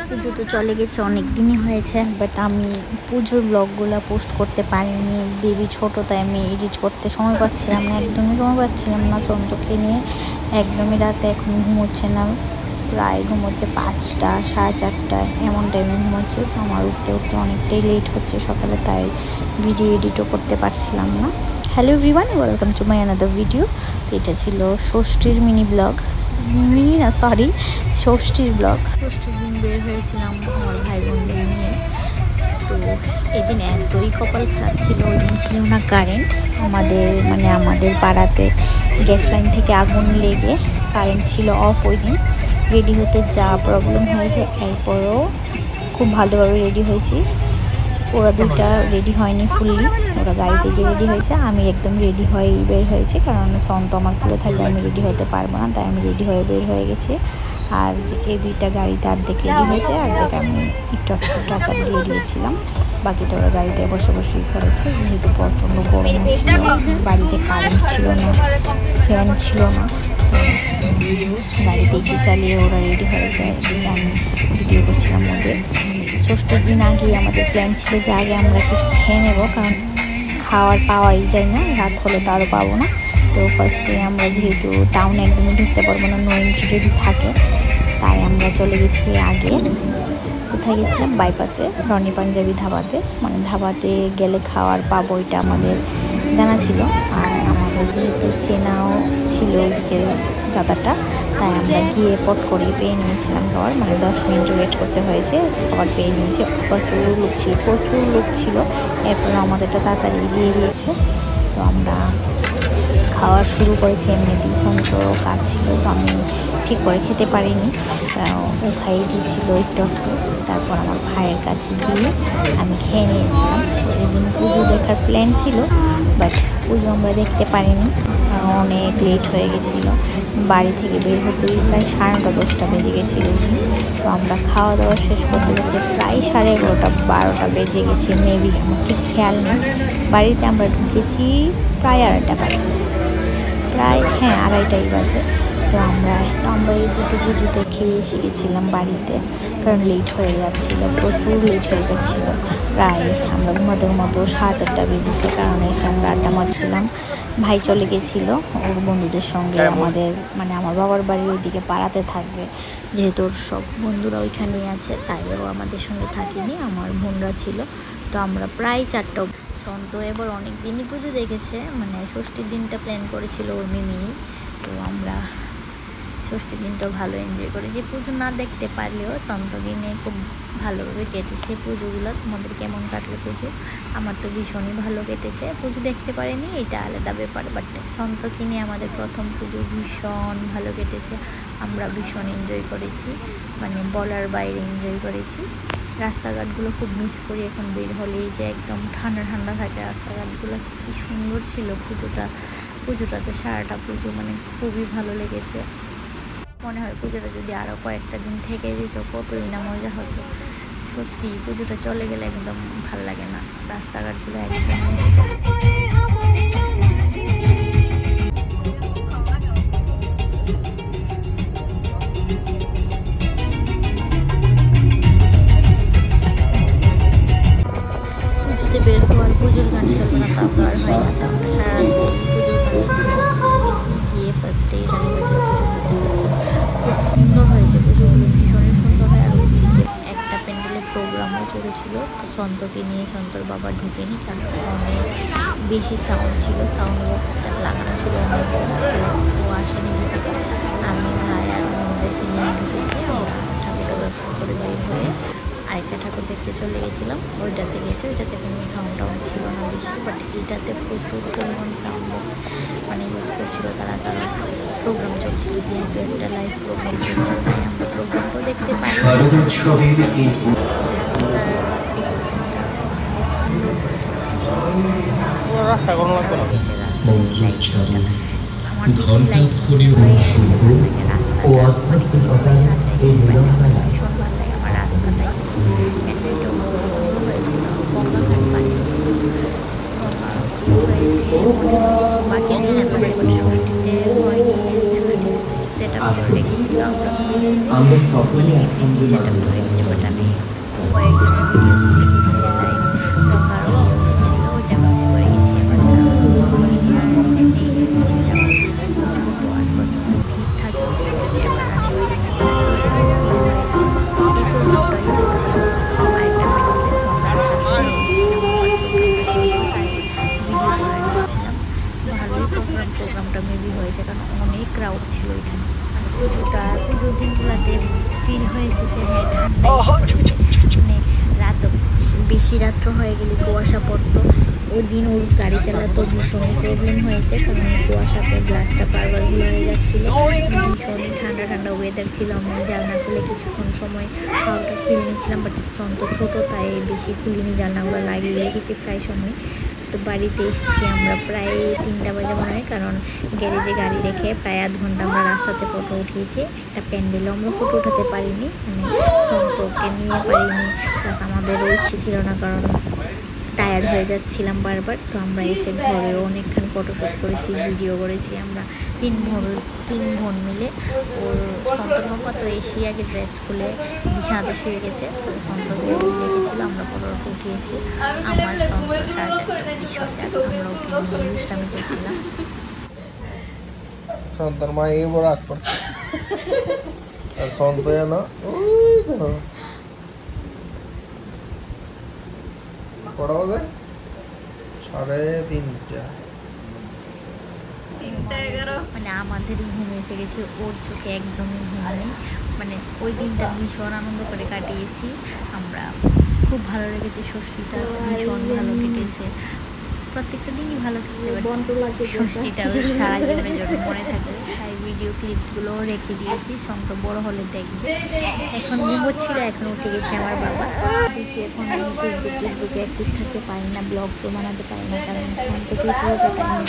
পুজো তো চলে গেছে, অনেক দিনই হয়েছে, বাট আমি পুজোর ব্লগগুলো পোস্ট করতে পারিনি। বেবি ছোটো, তাই আমি এডিট করতে সময় পাচ্ছিলাম না, একদমই সময় পাচ্ছিলাম না সন্তকে নিয়ে। একদমই রাতে এখন ঘুমোচ্ছে না, প্রায় ঘুমোচ্ছে 5টা 4:30 এমন টাইমে ঘুমোচ্ছে। তো আমার উঠতে উঠতে অনেকটাই লেট হচ্ছে সকালে, তাই ভিডিও এডিটও করতে পারছিলাম না। Hello everyone, welcome to my another video. তো এটা ছিল ষষ্ঠীর মিনি ব্লগ, ষষ্ঠীর ব্লগ। ষষ্ঠীর দিন বের হয়েছিলাম আমার ভাই বোনদের নিয়ে। তো এদিন এতই কপাল খারাপ ছিল, ওই দিন ছিল না কারেন্ট। আমাদের পাড়াতে গ্যাস লাইন থেকে আগুন লেগে কারেন্ট ছিল অফ। ওই দিন রেডি হতে যা প্রবলেম হয়েছে, এরপরও খুব ভালোভাবে রেডি হয়েছি। ওরা দুইটা রেডি হয়নি ফুললি, ওরা গাড়িতে গিয়ে রেডি হয়েছে। আমি একদম রেডি হয়ে বের হয়েছি, কারণ সন্ত আমার কুলে থাকলে আমি রেডি হতে পারবো না, তাই আমি রেডি হয়ে বের হয়ে গেছি। আর এই দুইটা গাড়িতে অর্ধেক রেডি হয়েছে, অর্ধেক আমি একটু টাচআপ দিয়ে দিয়েছিলাম। বাকিটা ওরা গাড়িতে বসে বসেই করেছে, যেহেতু প্রচণ্ড গরম ছিল, বাড়িতে কারেন্ট ছিল না, ফ্যান ছিল না। গাড়িতে এসে চালিয়ে ওরা রেডি হয়ে যায়। এদিকে আমি ভিডিও করছিলাম ওদের। ষষ্ঠীর দিন আগেই আমাদের প্ল্যান ছিল যে আগে আমরা কিছু খেয়ে নেবো, কারণ খাওয়ার পাওয়াই যায় না, রাত হলে তো আরও পাবো না। তো ফার্স্টে আমরা যেহেতু টাউনে একদমই ঢুকতে পারবো না, নো এন্ট্রি যদি থাকে, তাই আমরা চলে গেছি আগে। কোথায় গেছিলাম? বাইপাসে রনি পাঞ্জাবি ধাবাতে। ধাবাতে গেলে খাওয়ার পাবো, এটা আমাদের জানা ছিল। আর আমাদের যেহেতু চেনাও ছিল ওইদিকে দাদাটা, তাই আমরা গিয়ে পট করে পেয়ে নিয়েছিলাম খাবার। 10 মিনিট ওয়েট করতে হয়েছে, খাবার পেয়ে নিয়েছে। প্রচুর লোক ছিল। এরপর আমাদেরটা তাড়াতাড়ি দিয়ে দিয়েছে। তো আমরা খাওয়া শুরু করেছি। এমনিতেই সন্ত কাজ ছিল, তো আমি ঠিক করে খেতে পারিনি, ও খাইয়ে দিয়েছিল একটু। তারপর আমার ভাইয়ের কাছে গিয়ে আমি খেয়ে নিয়েছিলাম। তো এদিন পুজো দেখার প্ল্যান ছিল, বাট পুজো আমরা দেখতে পারিনি, অনেক লেট হয়ে গেছিলো। বাড়ি থেকে বের হতেই প্রায় 9:30 10টা বেজে গেছিলো। তো আমরা খাওয়া দাওয়া শেষ করতে করতে প্রায় 11:30 12টা বেজে গেছে মেবি, আমার ঠিক খেয়াল নেই। বাড়িতে আমরা ঢুকেছি প্রায় 2:30 বাজে, হ্যাঁ 2:30 বাজে। তো আমরা এই দুটো পুজো দেখে এসে গেছিলাম বাড়িতে, কারণ লেট হয়ে যাচ্ছিলো, প্রচুর লেট হয়ে যাচ্ছিলো। প্রায় আমরা ঘুমাতে 4:30 বেজেছে, কারণ এসে আমরা আড্ডা মারছিলাম। ভাই চলে গেছিলো ওর বন্ধুদের সঙ্গে, আমার বাবার বাড়ির ওইদিকে পাড়াতে থাকবে, যেহেতু ওর সব বন্ধুরা ওইখানেই আছে, তাই ও আমাদের সঙ্গে থাকেনি, আমার বোনরা ছিল। তো আমরা প্রায় 4টা। সন্ত এবার অনেক দিনই পুজো দেখেছে, ষষ্ঠীর দিনটা প্ল্যান করেছিল ওর মিমি। তো আমরা ষষ্ঠীর দিনটা ভালো এনজয় করেছি, পুজো না দেখতে পারলেও সন্তকে নিয়ে খুব ভালোভাবে কেটেছে পুজোগুলো। তোমাদের কেমন কাটলো পুজো? আমার তো ভীষণই ভালো কেটেছে। পুজো দেখতে পারিনি, এটা আলাদা ব্যাপার, বাট সন্তকে নিয়ে আমাদের প্রথম পুজো ভীষণ ভালো কেটেছে। আমরা ভীষণ এনজয় করেছি, বলার বাইরে এনজয় করেছি। রাস্তাঘাটগুলো খুব মিস করি এখন বের হলেই, যে একদম ঠান্ডা ঠান্ডা থাকে রাস্তাঘাটগুলো। কী সুন্দর ছিল পুজোটাতে সারাটা পুজো খুবই ভালো লেগেছে। মনে হয় পুজোটা যদি আরও কয়েকটা দিন থেকে দিত, কতই না মজা হতো। সত্যি পুজোটা চলে গেলে একদম ভাল লাগে না, রাস্তাঘাটগুলো একদম মিস করে। পুজোতে বের হওয়ার পুজোর গান চলবে না, তাও তো আর হয় না। তো আমরা সারা রাস্তায় পুজোর গান গেছি, গিয়ে ফার্স্টেই রানীবাজার পুজো করতে গেছি। খুব সুন্দর হয়েছে পুজোগুলো, ভীষণই সুন্দর হয়। আর ওইদিকে একটা প্যান্ডেলের প্রোগ্রামও চলেছিল, তো সন্তকে নিয়ে সন্তর বাবা ঢুকেনি, কারণ অনেক বেশি সাউন্ড ছিল, সাউন্ড বক্স লাগানো ছিল অনেক, তো ও আসেনি ভিতরে। আমি ভাই আর বোনদেরকে নিয়ে ঢুকেছি। আমরা ঠাকুরটা দর্শন করে বের হয়ে আরেকটা ঠাকুর দেখতে চলে গেছিলাম। ওইটাতে কোনো সাউন্ড ছিল না বেশি, বাট এটাতে প্রচুর পরিমাণ সাউন্ড বক্স ইউজ করছিল তারা, কারণ প্রোগ্রাম চলছিল, যেহেতু একটা লাইভ প্রোগ্রাম ছিল, তাই আমরা প্রোগ্রামটাও দেখতে পাই। রাস্তার ডেকোরেশনটা খুব সুন্দর করে রাস্তা আমার বেশি লাইট রাস্তাটা সাজাই, ভীষণ ভালো লাগে আমার রাস্তাটাই। প্যান্ডেলটাও খুব সুন্দর হয়েছিল, গঙ্গাঘাট বানিয়েছিল, গঙ্গা হয়েছে বাকি দিনের ষষ্ঠীতে হয়নি, ষষ্ঠীতে সেট আপ করে রেখেছিল। আমরা ভেবেছি যে সেট আপ হয়ে গেছে। বাট আমি কয়েকজনের ভিডিওতে দেখেছি যে লাইভ গঙ্গার হচ্ছিল, ওইটা মিস করে গেছি। আবার নেক্সট ডে যাওয়ার ছোটো আর প্রচণ্ড ভিড় থাকে এবার আমি ওই জন্য হয়েছে এই প্রোগ্রামটাই চলছিল। আরেকটা প্যান্ডেলে তো আমরা আসার সময় গিয়েছিলাম, ভিডিও করে নিয়েছিলাম। ভালোই প্রোগ্রামটা মেবি হয়েছে, কারণ অনেক ক্রাউড ছিল এখানে। পুজোর দিনগুলোতে ফিল হয়েছে যে হ্যাঁ ঠান্ডা, মানে রাত বেশি রাত্র হয়ে গেলে কুয়াশা পড়তো। ওই দিন ওর গাড়ি চালাতো ভীষণই প্রবলেম হয়েছে, কারণ কুয়াশাতে গ্লাসটা বারবার হয়ে যাচ্ছিলো। ভীষণই ঠান্ডা ঠান্ডা ওয়েদার ছিল। আমি জানলা খুলে কিছুক্ষণ সময় হাওয়াটা ফিল নিচ্ছিলাম, বাট সন্ত ছোটো তাই বেশি খুলিনি, জানলাগুলো লাগিয়ে রেখেছি প্রায় সময়। তো বাড়িতে এসেছি আমরা প্রায় 3টা বাজে মনে হয়, কারণ গ্যারেজে গাড়ি রেখে প্রায় আধ ঘন্টা আমরা রাস্তাতে ফটো উঠিয়েছি। একটা প্যান্ডেলও আমরা ফটো উঠাতে পারিনি, মানে সন্তকে নিয়ে পারিনি, প্লাস আমাদেরও ইচ্ছে ছিল না, কারণ টায়ার্ড হয়ে যাচ্ছিলাম বারবার। তো আমরা এসে ঘরেও অনেকক্ষণ ফটোশ্যুট করেছি, ভিডিও করেছি। আমরা তিন বোন মিলে। ওর সন্তর বাবা তো এসে আগে ড্রেস খুলে বিছানাতে শুয়ে গেছে, তো সন্তকে রেখেছিল, আমরা ফটো উঠিয়েছি। আমার সন্ত 4:30 আমরা ওকে নিয়ে দুষ্টামি করছিলাম। সন্তর মা এই বড় আগ করছে আর সন্ত না কটা বাজে? 3:30। মানে আমাদেরই ঘুম এসে গেছে, ওর চোখে একদমই ঘুম নেই। মানে ওই দিনটা ভীষণ আনন্দ করে কাটিয়েছি আমরা, খুব ভালো লেগেছে। ষষ্ঠীটা ভীষণ ভালো কেটেছে, প্রত্যেকটা দিনই ভালো কেটেছে, ষষ্ঠীটাও সারা জীবনের জন্য মনে থাকে। তাই ভিডিও ক্লিপসগুলোও রেখে দিয়েছি, সন্ত বড় হলে দেখবে। এখন ঘুমোচ্ছিল, এখন উঠে গেছে আমার বাবা। বেশি এখন আমি ফেসবুকে অ্যাক্টিভ থাকতে পারি না, ব্লগসও বানাতে পারি না, কারণ সন্তকে পুরোটা টাইম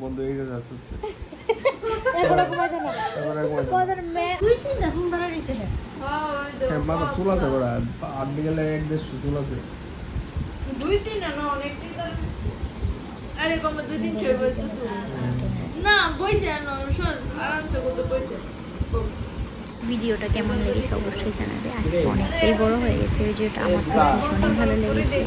বন্ধ হয়ে যাচ্ছে। চুল আছে ওরা 8 বিকেলে 1-1.5 চুল আছে। 2-3 না অনেকটাই আরে কম 2-3 ছয় বলতেছো না বইছে না শোন আরামসে করতে বইছে। ভিডিওটা কেমন লেগেছে অবশ্যই জানাবে। আজকে অনেকটাই বড় হয়ে গেছে ভিডিওটা, আমার তো ভীষণই ভালো লেগেছে।